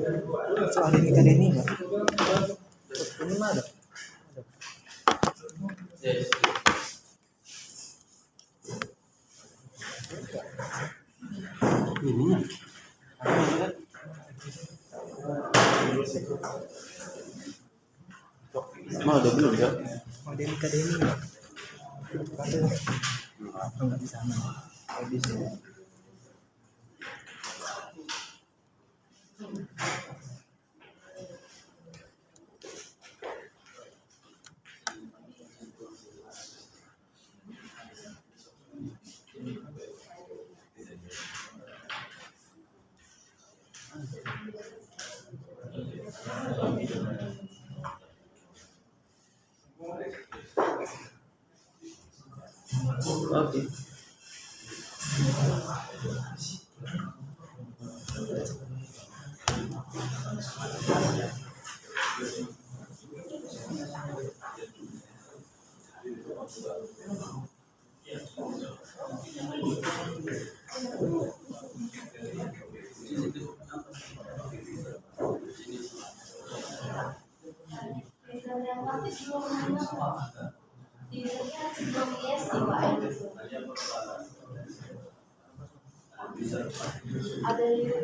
Itu ada Mika Denny nggak? Ini mah ada. Ininya. Mau ada belum ya? Ada Mika Denny nggak? Ada. Enggak di sana. Di sini. Oke.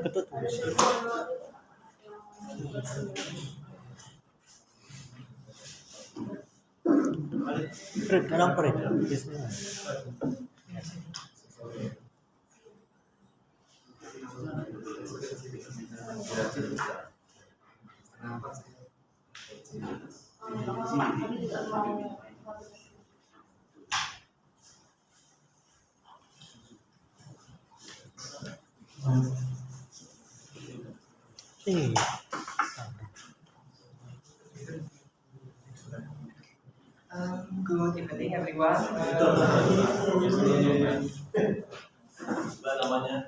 Ketut. Prit, anong prit? Good evening, everyone. Namanya.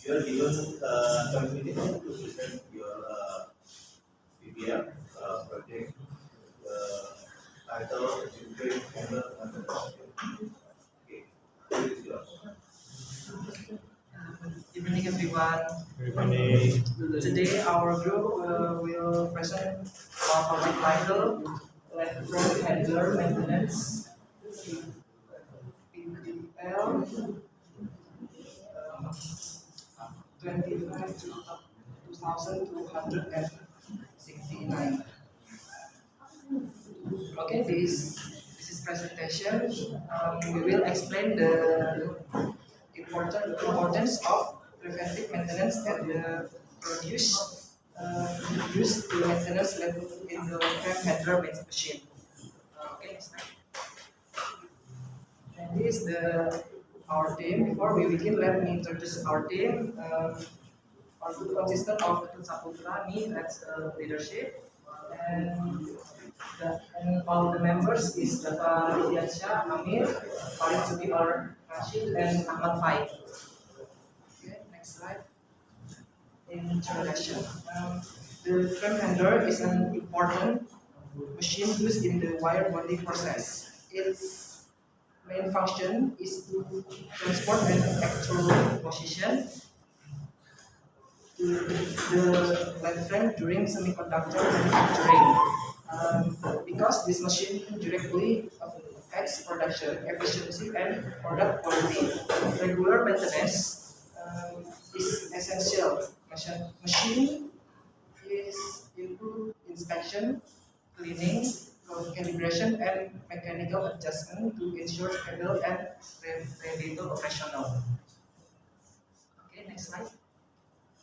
You are given 7 minutes to present your PPR project, title, children, handler, and the okay. This is yours. Good evening, everyone. Today, our group will present our project title, Electrical Handler Maintenance, PPL 25 to 2269. Okay, this is presentation. We will explain the importance of preventive maintenance and the use the maintenance level in the electric handler machine. Okay, next slide. And this is our team. Before we begin, let me introduce our team. Our group consists of Ketut Saputra, me as leadership, and all the members is Dava Diansya, Amir, Farid Sudiar, Rashid, and Ahmad Faik. Okay, next slide. Introduction. The tram handler is an important machine used in the wire bonding process. Its main function is to transport an actual position to the lead frame during semiconductor manufacturing. Because this machine directly affects production efficiency and product quality, regular maintenance is essential. Machine is include inspection, cleaning, calibration, and mechanical adjustment to ensure stable and reliable operational. Okay, next slide.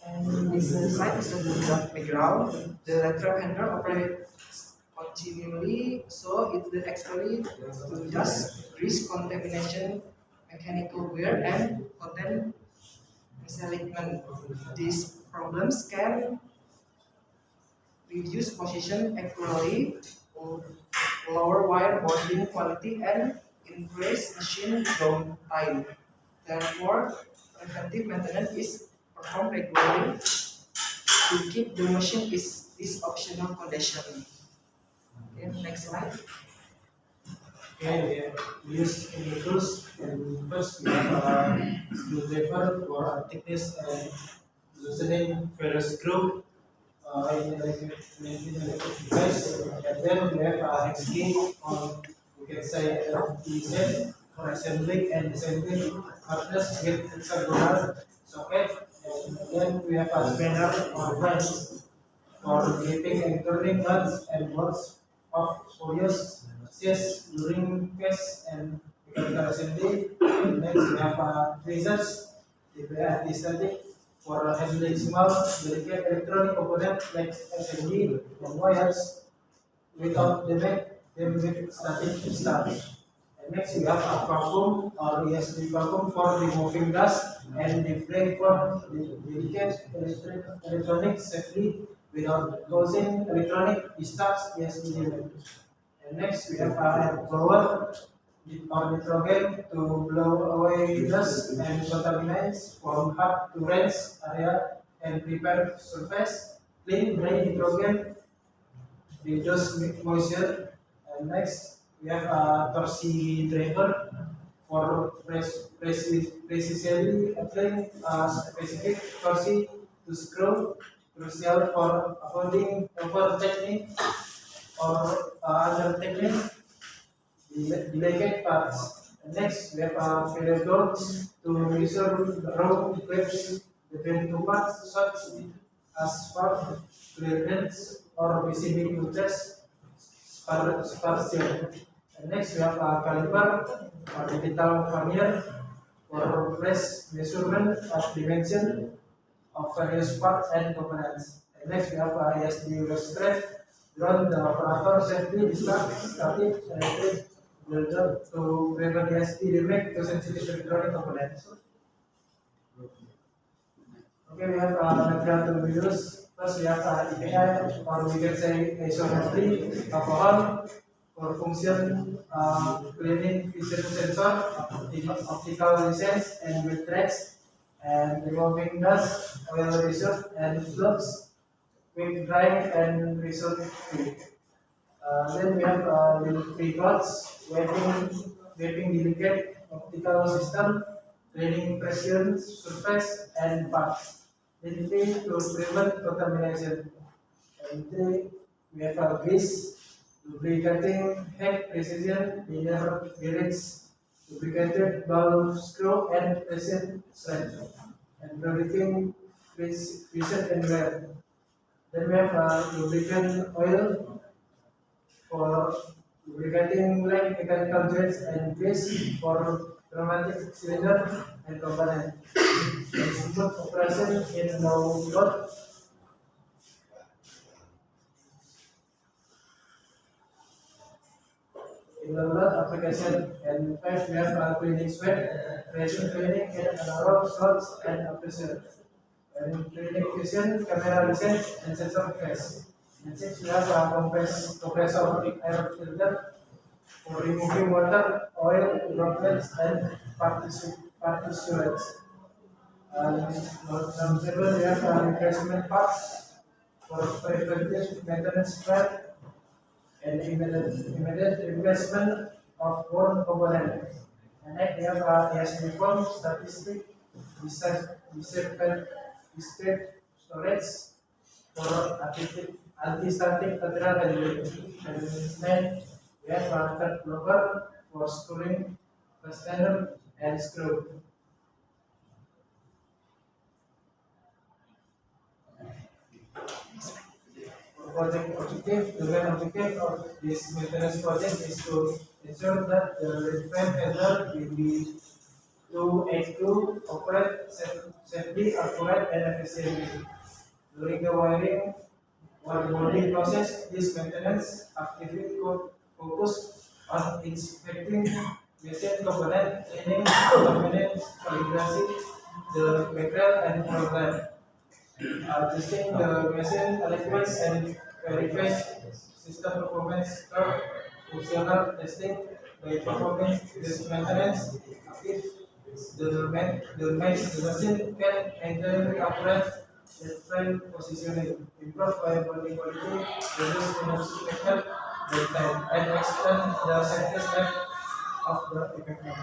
And this slide is the background. The electro handler operates continually, so it's the actually to just risk contamination, mechanical wear, and content misalignment. These problems can reduce position accurately, lower wire bonding quality, and increase machine downtime. Therefore, preventive maintenance is performed regularly to keep the machine is this optional condition. Okay, next slide. Okay, we use any tools, and first we have a screwdriver for thickness and loosening ferrous screw in electric device, and then we have a hex key on, we can say, PZ for assembling and disassembling hardness with hexagonal socket, and then we have a spanner or wrench for gripping and turning nuts and bolts of spurious sets during case and mechanical assembly. Next, we have tweezers, anti-static for handling small, delicate electronic components like SMD and wires without them with static start. And next, we have a vacuum or ESD vacuum for removing dust and deflate for delicate electronics safely without causing electronic disturbs ESD limit. And next, we have a air blower or nitrogen to blow away dust and contaminants from hard to rinse area and prepare surface. Clean dry nitrogen reduce moisture. And next, we have a torsi driver for precisely applying a specific torsi to screw, crucial for avoiding over-tightening or under-tightening delicate parts. And next, we have a filler dogs to measure the raw grips between two parts, such as part clearance or visibility to test spatial. And next, we have a caliper or digital vernier for press measurement of dimension of various parts and components. And next, we have a ESD restraint run the operator safely distract static electric builder to prevent ESD damage to sensitive electronic components. Okay, we have material to use. First, we have EPI, or we can say isometry, alcohol for function cleaning vision sensor, optical license, and with tracks, and removing dust, oil reserve, and flux, quick drying, and result quick. Then we have little free dots, wrapping delicate optical system, cleaning pressure, surface, and parts. Then free to prevent contamination. And then we have a grease, lubricating head precision, inner bearings, lubricated valve screw, and precision strength, and predicting friction and wear. Then we have lubricant oil for lubricating like mechanical joints and grease for pneumatic cylinder and component. And smooth operation in low load. In low load application. And five, we have cleaning sweat, pressure cleaning in anaerobic salts and pressure. And cleaning fusion, camera license, and sensor phase. And six, we have a compressor air filter for removing water, oil, droplets, and particulates. And number seven, we have replacement parts for preventive maintenance spread and immediate replacement of worn components. And next, we have ESD form, statistic, discrete storage for anti-static lateral handling. And then we have a third blocker for screwing, fastener, and screw. Project objective, the main objective of this maintenance project is to ensure that the lead frame handler will be to operate safely, accurate, and efficiently. During the For the molding process, this maintenance activity focus on inspecting machine component, cleaning, permanent calibration, the material and program, adjusting the machine alignment and verify system performance curve, functional testing by performing this maintenance if the machine can maintain accurate frame positioning, improve viability quality, reduce energy factor, time, and extend the safety life of the equipment.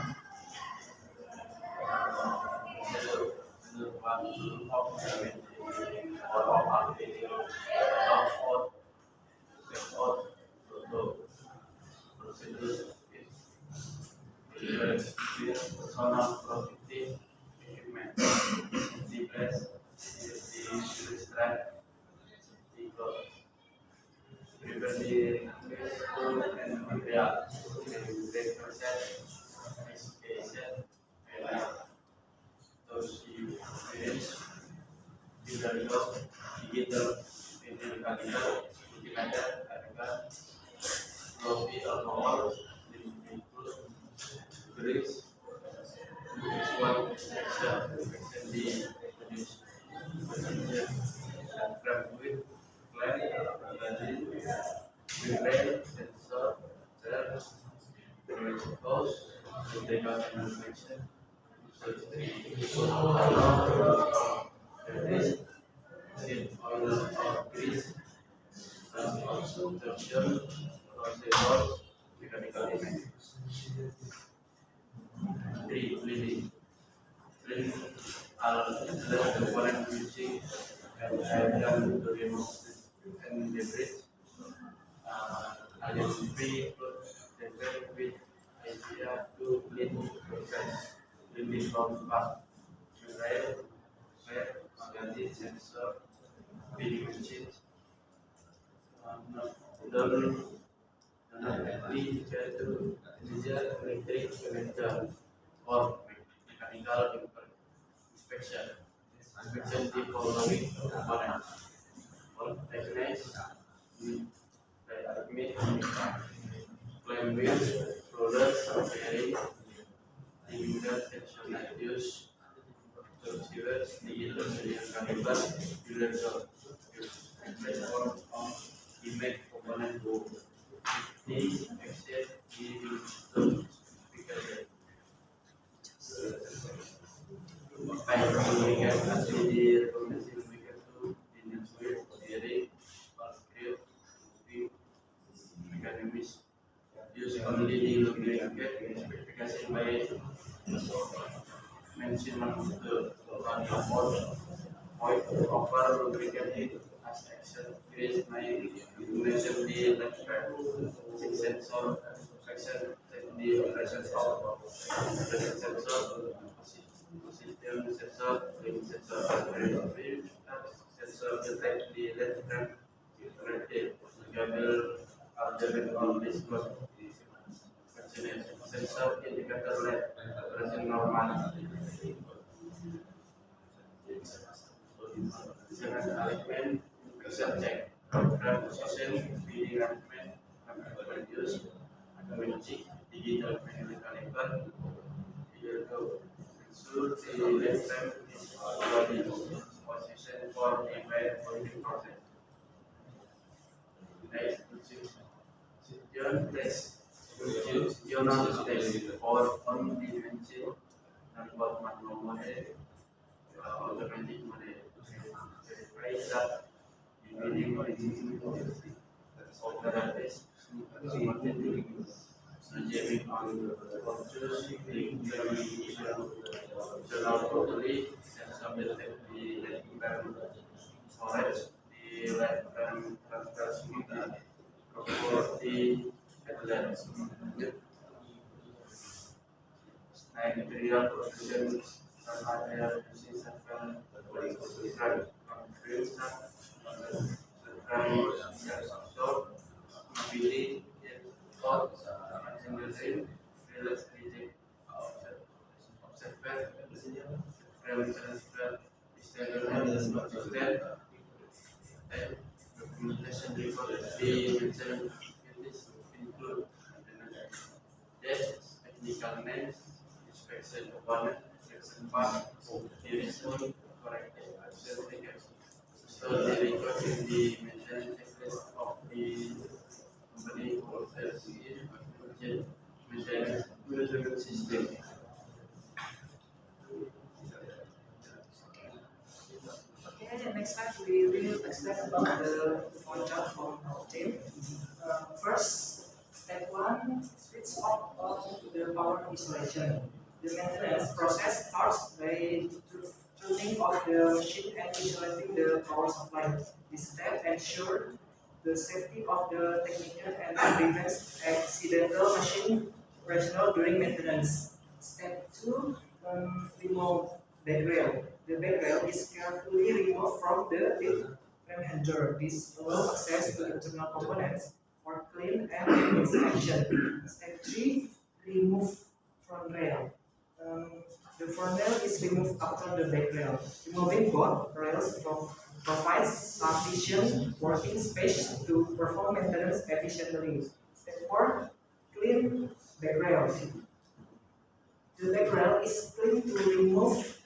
Personal protective equipment, safety vest, safety strap, safety gloves, prevent food and material, break process, education, and those you finish, digital, mechanical, harga, lobby alcohol, include grease, one section di produce, and grab with plan, gaji, relay, sensor, cell, protocols, technical information, oil or grease, tension, procedures, mechanical image. 3. Cleaning. Clean are the component using and item to remove and debris. Identify the with idea to clean process. Cleaning from back. Rail, magazine, sensor, filling machine. Don't be to measure electric meter or mechanical inspection. Inspection the following components. One recognize admit climb wheels, rollers, bearing, limiter, tension reduce, receivers, digital serial caliber, director, platform on image component board. These except the speaker. Baik, memberikan hasil di rekomendasi memberikan itu dengan sulit sendiri, script, movie, mekanis, use only di lubricated, spesifikasi baik, mention the radio mode, point offer lubricated as action, grease, my mention di left track, six sensor, section di operation of operation sensor. System sensor, link sensor, sensor detect the left hand interactive, gamble, algebra on this code, sensor indicator left, operation normal. Second alignment, pixel check, program position, feeding alignment, reduce, automatic, digital manual caliber, here go. So the left time is already position for the bad bonding process. Next, John test. Journal test or on dimension and what manual model, automatic model. Verify that the meaning of the test jamming on choose the communication journal properly and submit the left storage, the left transfer the property headlines. And material production from other using several from field from so mobility thought generation realistic observer frame transfer standard and consistent and before we mentioned in this include maintenance, tests, technical names, inspection component, inspection part, install, corrective action figures. So the record in the maintenance checklist of the company offers in maintenance management system. Okay, next slide we will explain about the content from our team. First, step one, switch off on the power installation. The maintenance process starts by tuning off the machine and isolating the power supply. This step ensures the safety of the technician and prevents accidental machine operational during maintenance. Step two, remove back rail. The back rail is carefully removed from the frame handler. This allows access to internal components for clean and inspection. Step 3, remove front rail. The front rail is removed after the back rail. Removing both rails provides sufficient working space to perform maintenance efficiently. Step 4, clean back rail. The back rail is cleaned to remove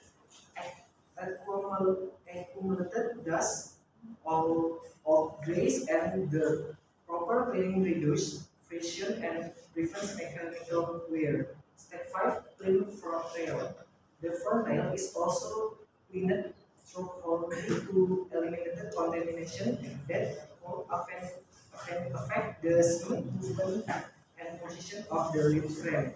accumulated dust, all grease, and the proper cleaning reduces friction and prevents mechanical wear. Step 5, clean front rail. The front rail is also cleaned thoroughly to eliminate the contamination that will affect the smooth movement and position of the lift frame.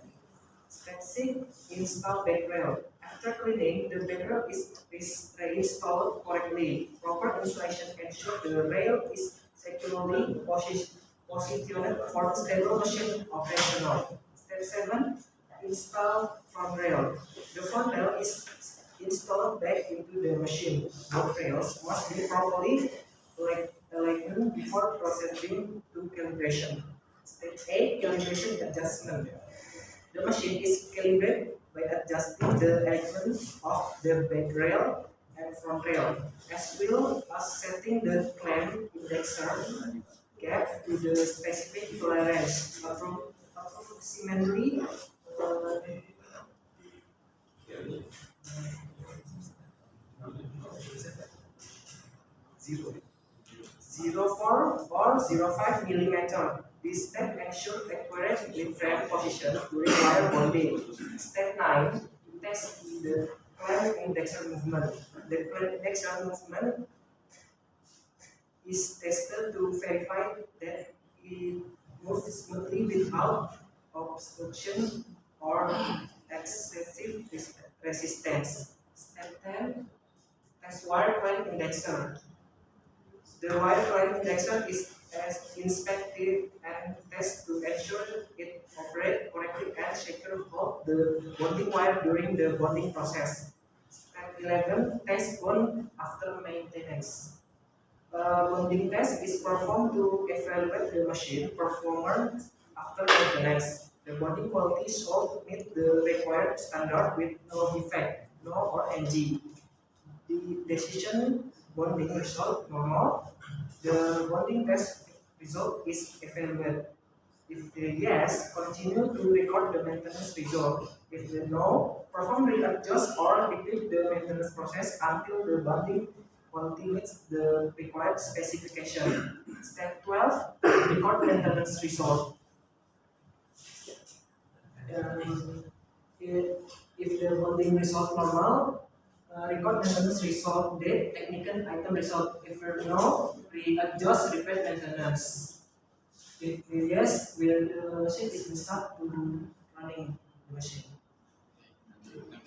Step 6, install back rail. After cleaning, the back rail is reinstalled correctly. Proper installation ensures the rail is securely positioned for stable machine operational. Step 7, install front rail. The front rail is installed back into the machine. Both rails must be properly aligned before proceeding to calibration. Step 8, calibration adjustment. The machine is calibrated by adjusting the alignment of the back rail and front rail, as well as setting the clamp indexer gap to the specific tolerance, approximately 0.04 or 0.5 millimeter. This step ensures accurate lift frame position during wire bonding. Step 9, test the clamp indexer movement. The clamp indexer movement is tested to verify that it moves smoothly without obstruction or excessive resistance. Step 10, test wire clamp indexer. The wire clamp indexer is inspected and tested to ensure it operates correctly and secure hold the bonding wire during the bonding process. Step 11, test bond after maintenance. Bonding test is performed to evaluate the machine performance after maintenance. The bonding quality should meet the required standard with no defect, no or NG. The decision bonding result normal. The bonding test result is evaluated. If the yes, continue to record the maintenance result. If the no, perform readjust or repeat the maintenance process until the bonding quality meets the required specification. Step 12, record maintenance result. If the bonding result normal, record maintenance result date, technical item result. If no, readjust repeat maintenance. If yes, the machine is start to running the machine.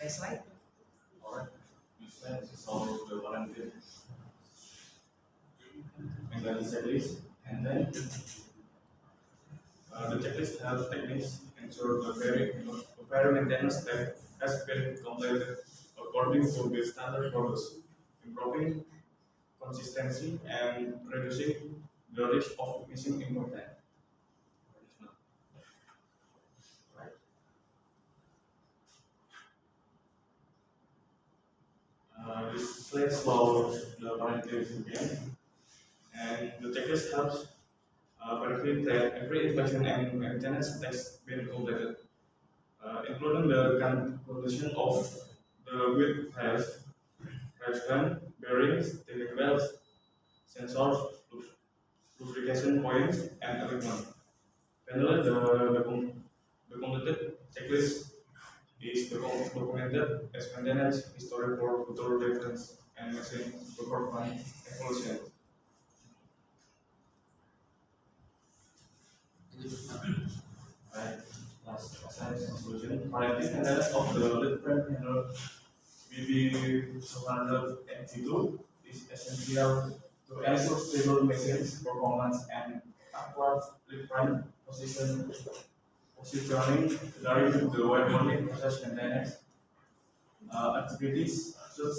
Next slide. Alright, this slide is all the warranty. And then the checklist, and then the checklist has techniques ensure the very maintenance step has been completed according to the standard process, improving consistency and reducing the risk of missing important. Right. This slide shows the warranty again, And the checklist helps verify that every inspection and maintenance test been completed, including the condition of the wheel tires, gun, bearings, steering belts, sensors, lubrication points, and equipment. Finally, the completed checklist is documented as maintenance history for future reference and machine performance evolution. Right. Last conclusion. Corrective maintenance of the lead frame handle BB282 is essential to ensure stable machines performance and upward lead frame positioning during the wire bonding process maintenance activities such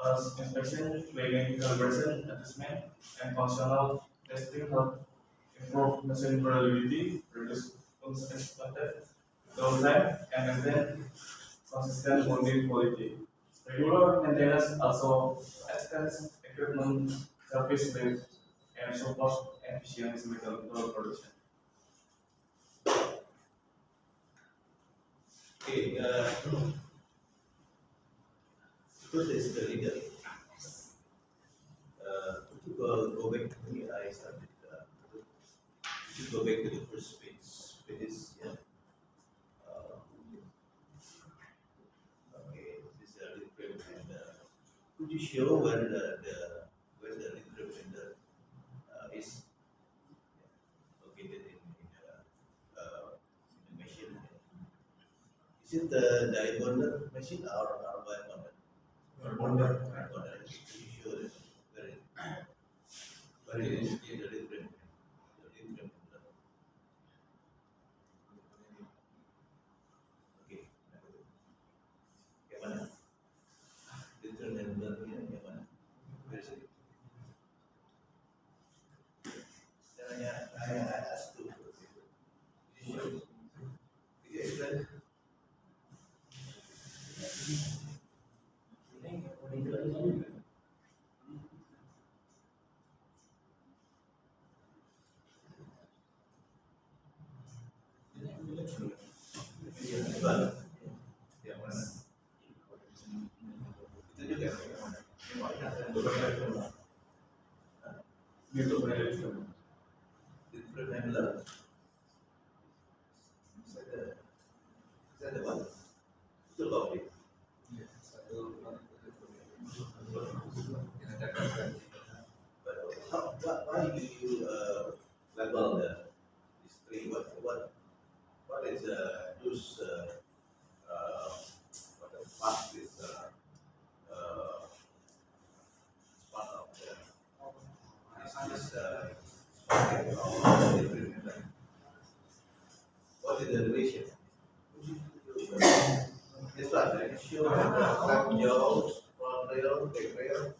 as inspection, cleaning, calibration, adjustment, and functional testing help improve machine reliability, reduce unexpected downtime, and maintain consistent bonding quality. Regular maintenance also extends equipment service life and supports efficient chemical production. Okay, because it's the leader. To go back to me, I started to go back to the first page. It is okay. This is a little and could you show where where the little is located in the machine? Is it the die bonder machine or wire bonder? Bonder. Wire bonder. Could you show it where it is in the different. Okay. Yang mana? Different handler yang mana? Where is it? I asked to. Could you explain? Yang mana? Itu juga yang mana? YouTube handle. Different handler. Is that the one? Betul kok, Dik? But why do you label these three? What is those what the part is part of this what is the relation? This one, right? Show left jaws, front rail, back rail.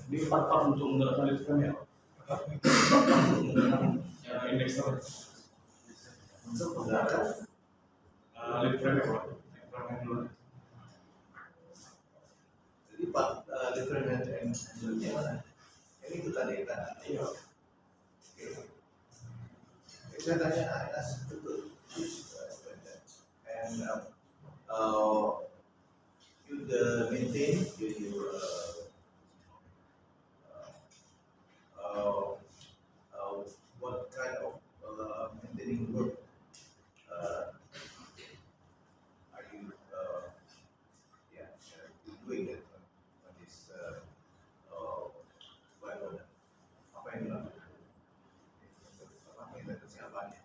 Ini part untuk menggunakan lead frame ya. Yang indexer. Untuk menggunakan Lead frame ya Pak. Lead frame handle. jadi part different handle-nya mana? Ini itu tadi kan? Iya. Oke. Saya tanya Anas betul. And you maintain your what kind of maintaining work are you doing that on this apa yang dilakukan? Apa yang kesiapannya?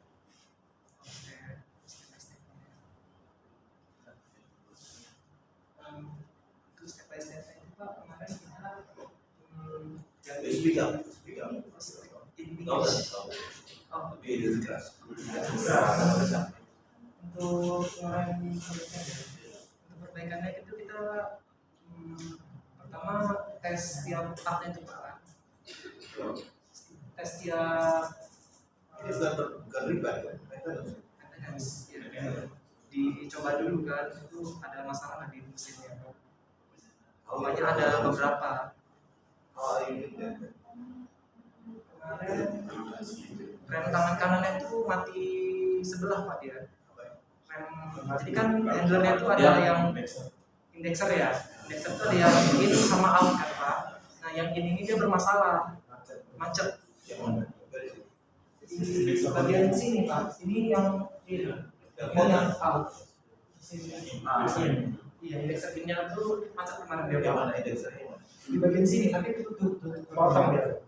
Terus step by step itu Pak, kemarin kita Speak up. in Oh, lebih dari keras. untuk kemarin untuk perbaikannya itu kita pertama tes tiap partnya itu Pak. Tes tiap Ini bukan ribat kan? maintenance ya. Dicoba dulu kan itu ada masalah nggak di mesinnya. Pokoknya ada beberapa How are you doing that? Kemarin rem tangan kanannya itu mati sebelah Pak dia. Rem, jadi kan handlernya itu ada yang indexer ya. Indexer itu ada yang in sama out kan Pak. Nah yang ini dia bermasalah, macet. Yang mana? Di bagian sini Pak, ini yang in, ini yang out. Sini. Iya, indexer in-nya tuh macet kemarin dia Yang Pak. mana indexernya? Di bagian sini, tapi itu tuh potong dia.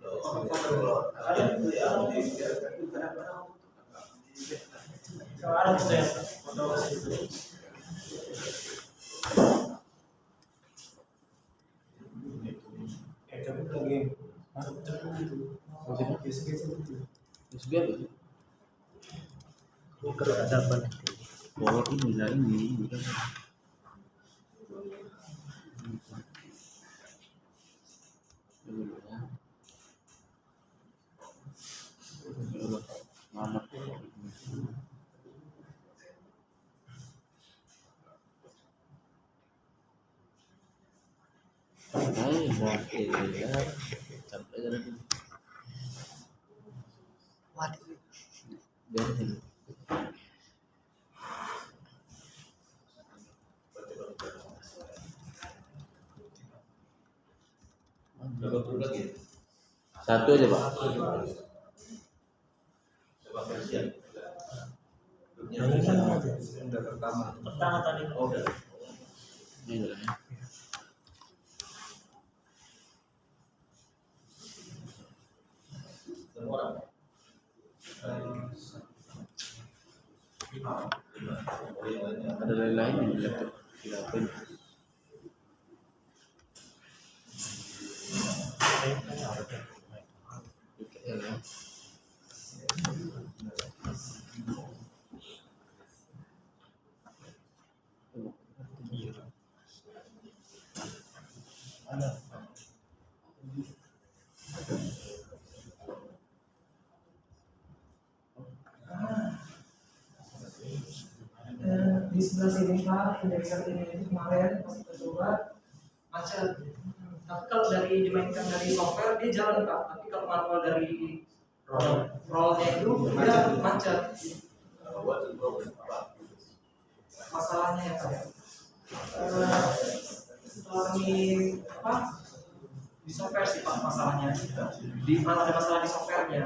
Ada itu yang di Kalau ada saya foto situ. Coba lagi. Coba itu. USB apa sih? Bukan ada apa nih? Oh ini lah ini kan. Mana? berapa perlu lagi? Satu aja Pak. Coba versi. Yang ini kan aja. Udah pertama. Pertama tadi. Oh, udah. Ini lah ya. Semua orang. Lima. Oh, yang lainnya. Ada lain-lain di laptop. Siapin. Ya. Di sebelah sini Pak, indexer ini kemarin pas kita coba macet. Tapi kalau dari dimainkan dari software dia jalan Pak, tapi kalau manual dari rollnya itu dia macet. What's the problem? Apa? Masalahnya ya Pak. Setelah kami apa di software sih Pak masalahnya. Di mana ada masalah di softwarenya?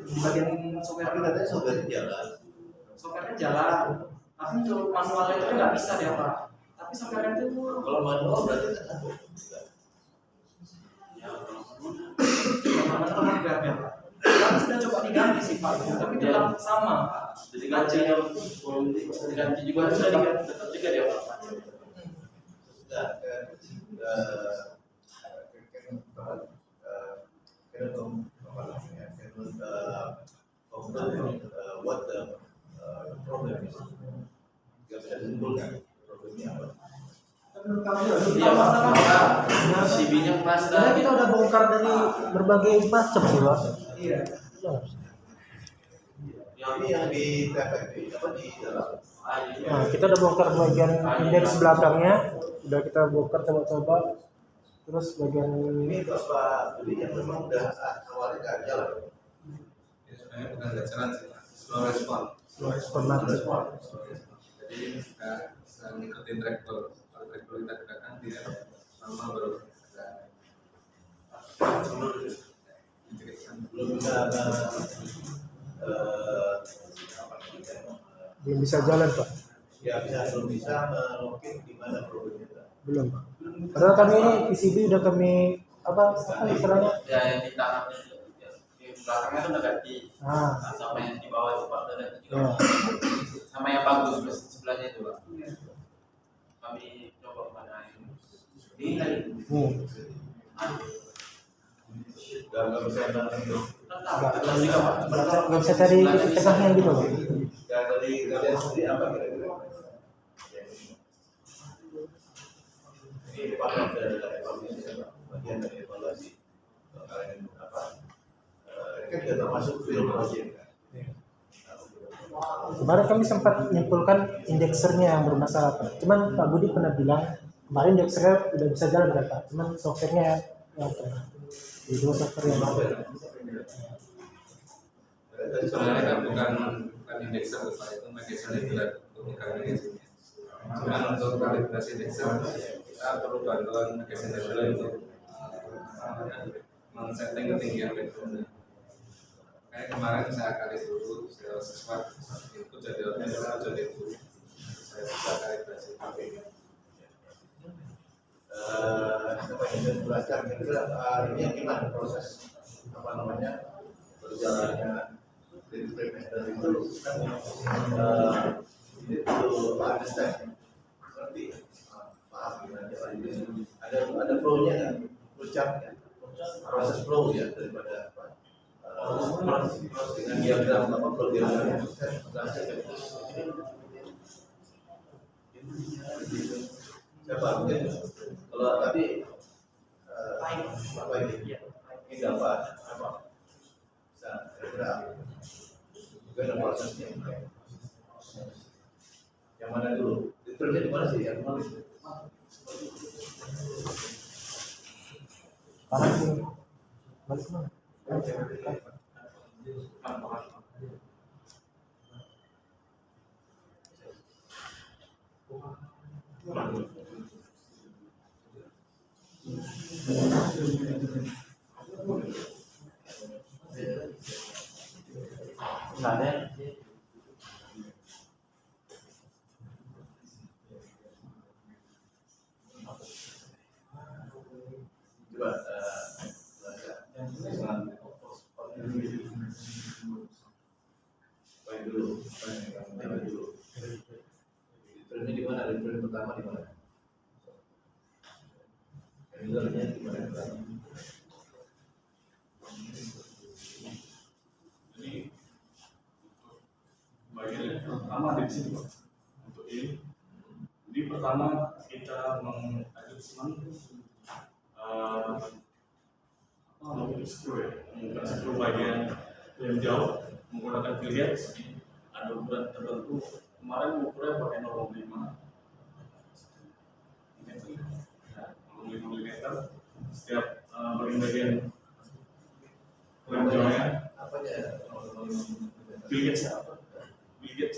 Di bagian software Tapi katanya software jalan. softwarenya jalan, tapi untuk manualnya itu nggak bisa dia Pak. Tapi softwarenya itu Kalau manual berarti kan satu. teman-teman berbeda. Kami sudah coba diganti sih Pak, tapi tetap sama Pak. Jadi gantinya diganti juga Sudah diganti. tetap juga dia Pak. Sudah what the problem is. Gak bisa disimpulkan problemnya apa. Menurut kamu Iya Pak. CB-nya pas Sebenarnya kita udah bongkar dari berbagai macam sih Pak. Iya. Ini yang di TPP apa di dalam? Nah, kita udah bongkar bagian indeks belakangnya, udah kita bongkar coba-coba. Terus bagian Ini Bapak Budi yang memang udah awalnya nggak jalan. Ya, sebenarnya bukan nggak jalan sih, slow respon. slow respon macet. Jadi kita ngikutin trackball. Kalau trackball kita gerakan dia lama baru ada Belum bisa Belum bisa jalan Pak. belum bisa melukis di mana problemnya. Belum Pak. Padahal kami ini PCB udah kami apa istilahnya? ya yang di tangan di belakangnya tuh udah ganti. Nah, Sama yang di bawah itu Pak udah ganti juga. ya. Sama yang bagus Mas, sebelahnya itu Pak. Kami coba mana ini tadi. Nih, Nggak bisa menentu. Tetap juga Pak. nggak bisa cari titik tengahnya gitu Pak. Ya dari kalian sendiri apa kira-kira? Ini Pak sudah ada evaluasi, bagian dari evaluasi. Kalian apa? Ini kan juga termasuk real project kan? Kemarin kami sempat menyimpulkan indeksernya yang bermasalah Pak. Cuman Pak Budi pernah bilang kemarin indeksernya udah bisa jalan kan Pak. Cuman softwarenya Oke. Di dua sektor yang Sebenarnya kan bukan indeks Pak, itu magazine berat untuk mengkalibrasi. Cuman untuk kalibrasi indeks kita perlu bantuan magazine untuk men-setting ketinggian background. Kayak kemarin saya kali dulu, saya sesuatu itu jadi itu saya bisa kalibrasi. Sampai kita jelaskan kira-kira ini yang gimana proses apa namanya berjalannya implementer itu kan ini perlu understand seperti paham gimana ada flow-nya kan, ucapnya proses flow ya daripada apa dengan diagram apa flow diagram siapa mungkin kalau tadi apa ini dapat apa bisa kira-kira juga ada prosesnya yang mana dulu detailnya di mana sih yang mana balik mana? Nggak ada. coba baik dulu detailnya di mana detail pertama di mana detailnya di mana Jadi bagian yang pertama di sini Pak. Untuk ini, jadi pertama kita mengadjustment menggunakan screw bagian yang jauh menggunakan filiat ada ukuran tertentu. Kemarin ukurannya pakai 0,5 mm. Setiap bagian lem jauhnya apanya filiat apa? Filiat.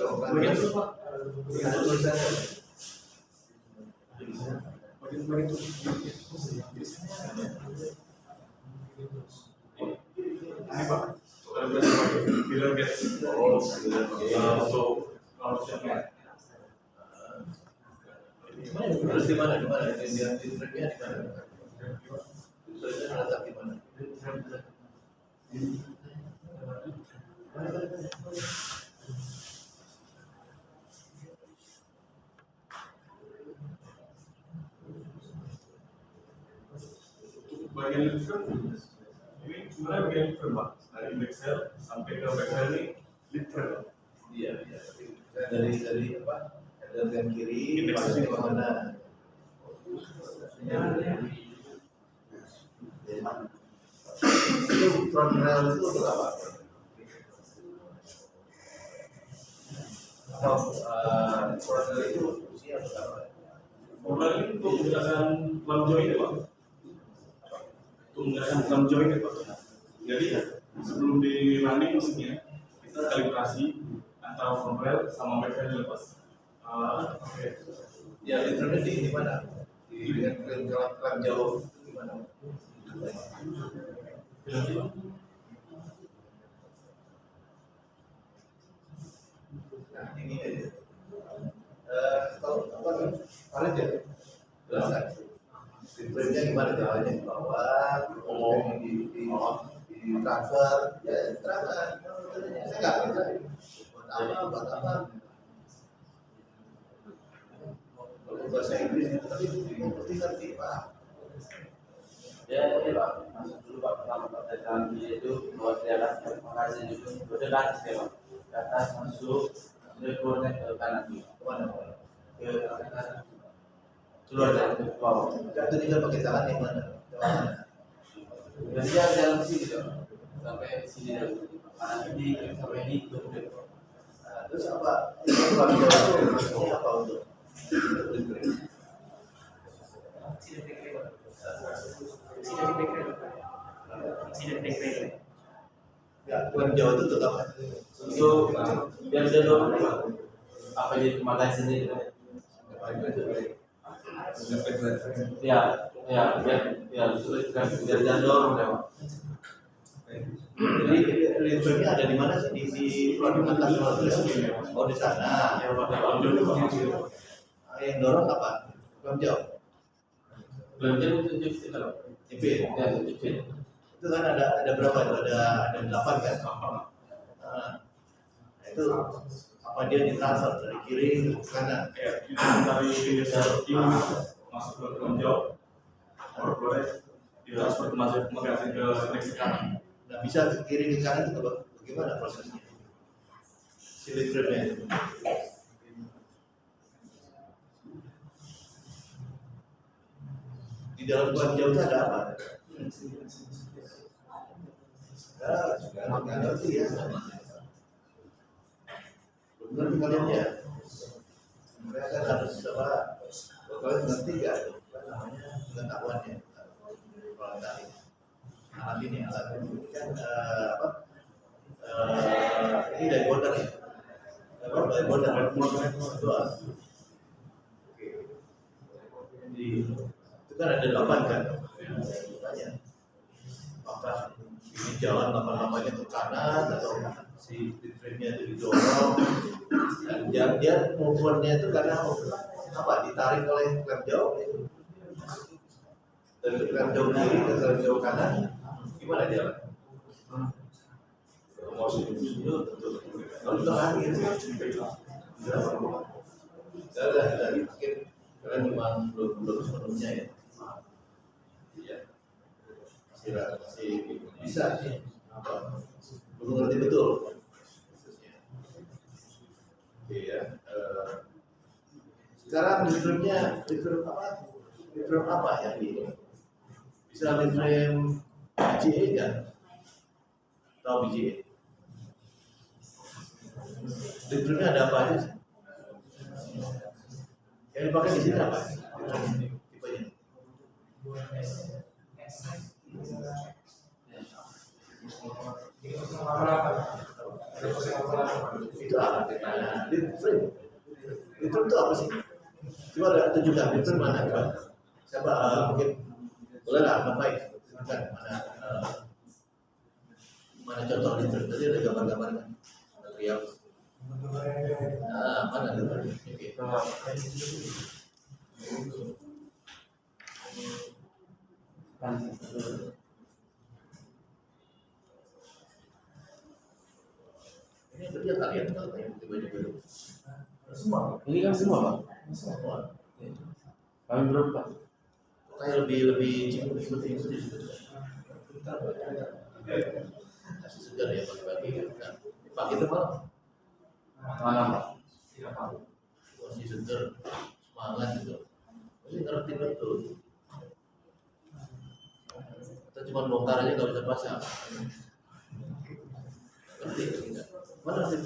Bagian terus Pak. Bagian itu. Ini Pak. Ada berapa filiat get? So harusnya terus di mana yang di triknya di mana terusnya terletak di mana untuk bagian lift ini sebenarnya bagian lift Pak. Dari backsel sampai ke backsel ini lift. iya dari apa dari yang kiri masuk ke mana itu front rail itu untuk apa front rail itu fungsinya untuk apa Modal ini untuk menggunakan clamp joint ya Pak. Untuk menggunakan clamp joint ya Pak. Jadi sebelum di running mesinnya kita kalibrasi antara front rail sama back rail ya Pak. Oke. ya literally di mana di kelam jauh di mana nah ini aja kalau apa paling ya jelaskan frame-nya gimana jalannya di bawah di transfer ya terangkan saya nggak ngerti buat apa kalau bahasa Inggris tapi ngerti Pak Ya, ini Pak, masuk dulu Pak, pertama Pak, dari dalam video itu buat di atas, makasih itu, udah ke atas ya Pak, ke atas masuk, keluarnya ke kanan, kemana ke kanan, keluar dari ke bawah, itu tinggal pakai tangan yang mana dan dia jalan ke sini Pak, sampai sini dulu, kanan ini sampai ini itu, nah, terus apa itu kalau jauh ini apa untuk tidak dekret. Ya, klaim jauh itu untuk apa? Untuk biar dia dong apa jadi kemakan sendiri. Ya, biar sulit kan, biar jangan dorong ya. Jadi liturnya ada di mana sih? Di produk atas oh di sana. Yang dorong apa? Klaim jauh. Belanja itu jepit kalau Jepit. ya jepit. Itu kan ada berapa itu? Ada 8 kan? Nah, itu apa dia ditransfer dari kiri ke kanan? Ya, dari kiri masuk ke jauh, baru boleh ditransfer ke magazin ke next kanan. Nah bisa ke kiri ke kanan itu bagaimana prosesnya? Si liturnya itu. Di dalam klaim jauh itu ada apa? Nggak ngerti ya. Benar kalian ya. Mereka kan harus apa? Kalian ngerti ya? Namanya pengetahuannya. Kalau tadi alat ini kan apa? Ini dari border ya. Dari border. Dua. Oke. Jadi itu kan ada 8 kan? Tanya. Apakah ini jalan 8-8-nya ke kanan atau si frame-nya itu didorong dan dia movementnya itu karena apa ditarik oleh klem jauh itu dari klem jauh kiri ke klem jauh kanan gimana dia? Itu kalau terakhir dari mungkin kalian memang belum sepenuhnya ya. Masih bisa sih belum ngerti betul. Oke ya. Sekarang lift frame apa yang ini? Bisa lift frame BGA kan? Tahu BGA? Lift frame ada apa aja sih? Yang dipakai di sini apa? Tipenya? Itu apa? Lift frame. Lift frame itu apa sih? Coba ada tunjukkan lift frame mana coba? Siapa mungkin boleh lah baik tunjukkan mana contoh lift frame? Tadi ada gambar-gambar kan? Riau. Nah, mana lift frame? Oke. Ini kerja kalian kalau yang baju-baju. Semua. Ini kan semua Pak. Semua. Kami berapa? Kayak lebih cepat seperti itu. Masih segar ya pagi-pagi. Pagi itu malam. Malam Pak. Masih segar, semangat gitu. Ini ngerti betul. Kita cuma bongkar aja nggak bisa pasang. Ngerti tidak? Mana sih?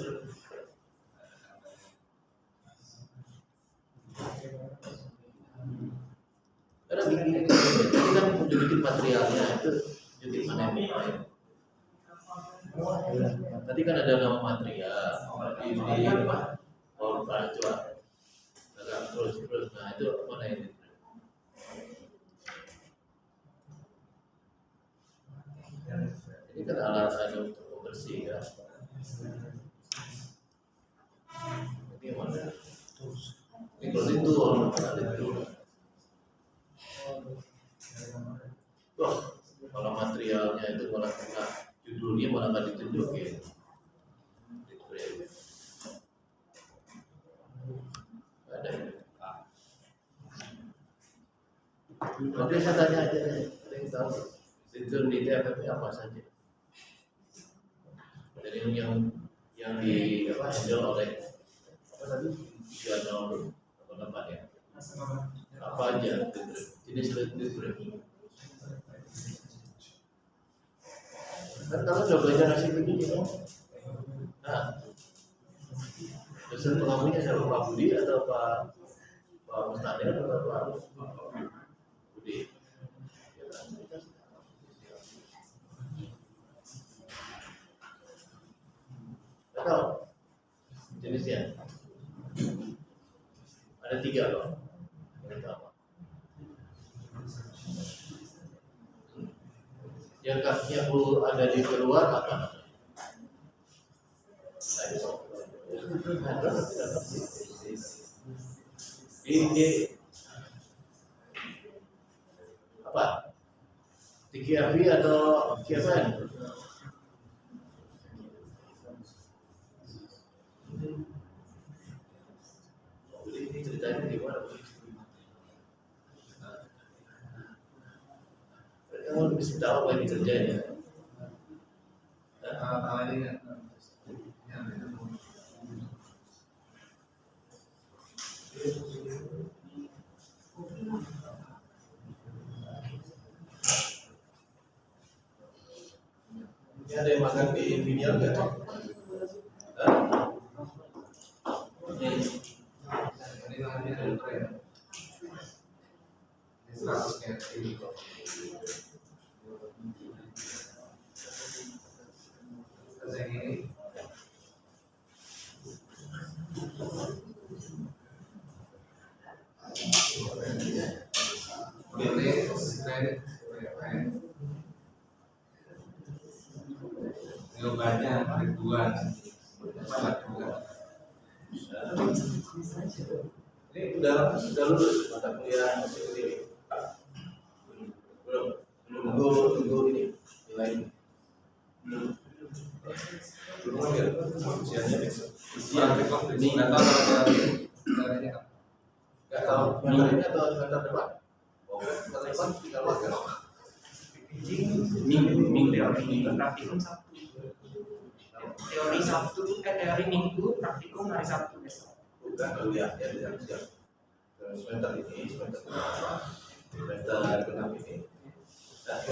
Karena gini, ini kan untuk bikin materialnya itu jadi mana yang lain. Tadi kan ada nama material di apa? Power plant coba. Terus, nah itu mana ini? Ini kan alat untuk pembersih ya. Ini mana? Ini kalau itu orang itu. Wah, kalau materialnya itu malah enggak, judulnya malah nggak ditunjukin. Ada ini. Nanti saya tanya aja, ada yang tahu fitur di TFF apa saja? Dari yang di apa handle oleh apa tadi? 308 ya. Apa aja jenis fitur? Kan kalau udah belajar nasi begini kan? Nah, dosen pengamunya siapa Pak Budi atau Pak Mustadi atau Pak Budi? Tahu jenisnya? Ada 3 loh. Yang apa? Yang kakinya ada di keluar apa? Ini apa? TKRV atau KFN? Ini ceritanya di mana? Kamu bisa tahu apa yang dikerjain ya? Ini kan Ini ada yang makan di Vinial nggak? Hah? ini namanya ultra ya. Ini 100 kayak ini kok. Terus yang ini ini obatnya ribuan, banyak juga. Ini udah lulus mata kuliah ini. Belum tunggu ini nilai ini. Belum ambil usianya besok. Ini nggak tahu kalau caranya apa. Nggak tahu semester ini atau semester depan? Oh, semester depan tinggal makan. Minggu praktikum Sabtu. Teori Sabtu, teori Minggu, praktikum hari Sabtu besok. Bukan kuliah ya tidak siap. Semester ini, semester depan, semester genap ini. Nah,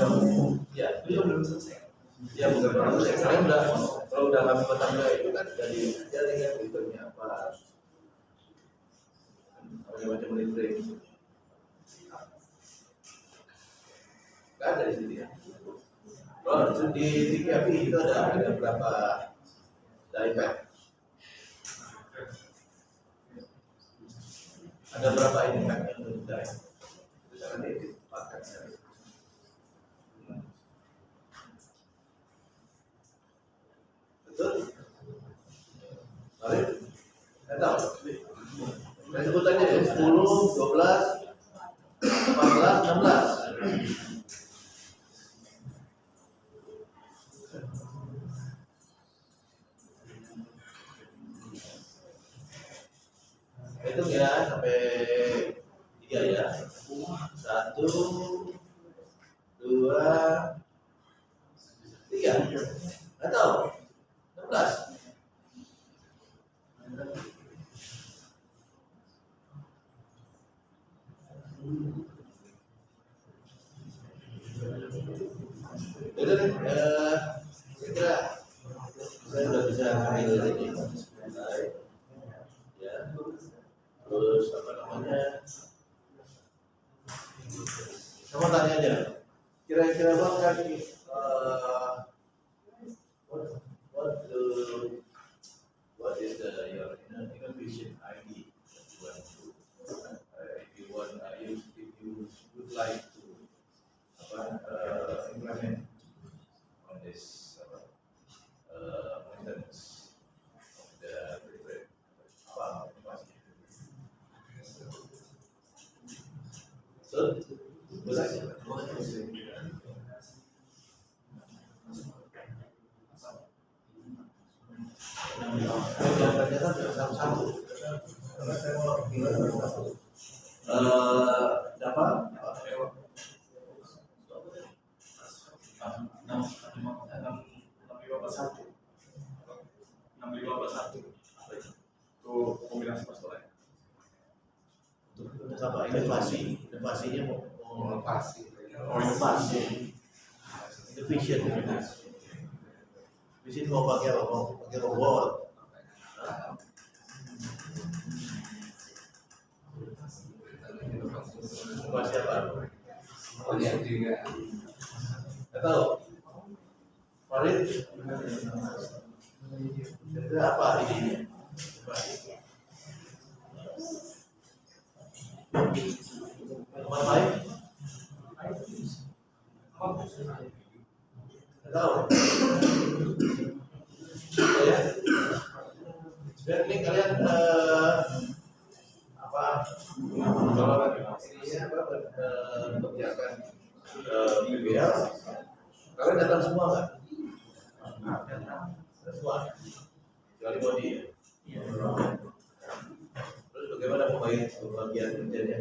ya Belum selesai. ya bukan baru saya udah kalau udah kami petanda itu kan jadi kan fiturnya apa macam monitoring nggak ada di sini ya. Kalau di TKP itu ada berapa iPad, ada berapa ini kan yang sudah itu sangat dipakai sekali. Betul? Mari, saya tahu. Saya sebut aja ya, 10, 12, 14, 16. Hitung ya, sampai 3 ya. 1, 2, 3. Atau 16. Itu nih, kira saya udah bisa ambil ini. Ya, terus apa namanya? Sama tanya aja. Kira-kira bang kan what is your innovation ID that you want to if you would like to implement on this maintenance of the prepared so ternyata satu karena saya mau dapat 6541 itu kombinasi pastoral. untuk apa inovasinya mau Inovasi. inovasi innovation di sini mau pakai apa? Mau pakai robot. Inovasi apa? Banyak juga. Nggak tahu. Farid, Kira apa idenya? Teman lain? Tahu? Ya. Sebenarnya ini kalian apa? Kalau ini apa? Mengerjakan BBL, kalian datang semua nggak? Semua. Kecuali Modi ya. Terus bagaimana pembagian kerjanya?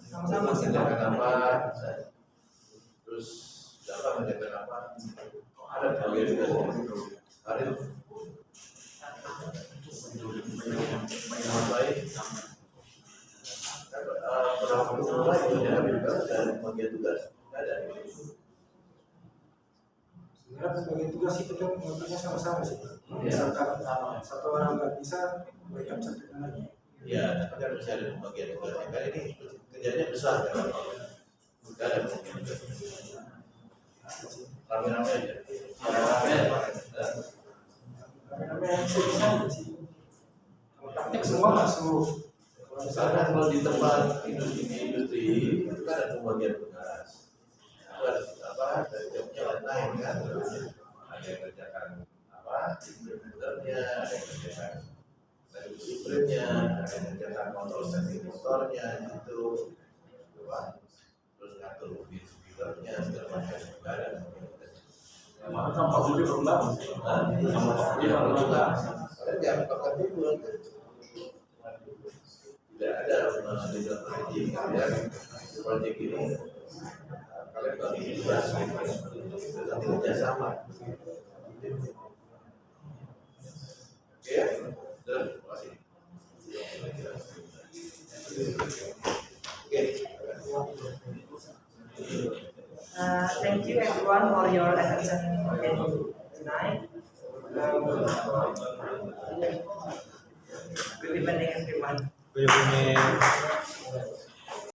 Sama-sama sih. Kerjakan apa? Terus siapa kerjakan apa? Ada pembagian juga. Ada. Baik. Berapa mulai dan pembagian tugas? Ada. Sebenarnya pembagian tugas sih kita melakukannya sama-sama sih. Misalkan satu orang nggak bisa, mereka satu lagi. Ya, tapi kan masih ada pembagian tugasnya. Kan ini kerjanya besar kan? Tidak ada pembagian tugas. Rame-rame aja. Rame-rame yang bisa sih. Kalau praktek semua masuk. Misalnya kalau di tempat industri itu kan ada pembagian tugas. Itu ada apa? Ada jobnya lain kan? Ada yang kerjakan apa? Komputernya, ada yang kerjakan dari blueprintnya, ada yang kerjakan kontrol setting motornya, itu apa? Terus ngatur mobil speakernya segala macam juga ada. Mana sama Budi rendah masih. Sama Budi rendah. Kalian jangan pakai dulu. Tidak ada di dalam proyek kalian proyek ini kalian bagi tugas nanti kerjasama. Oke ya, terima kasih. Oke. Thank you everyone for your attention tonight. Good evening everyone. Good evening.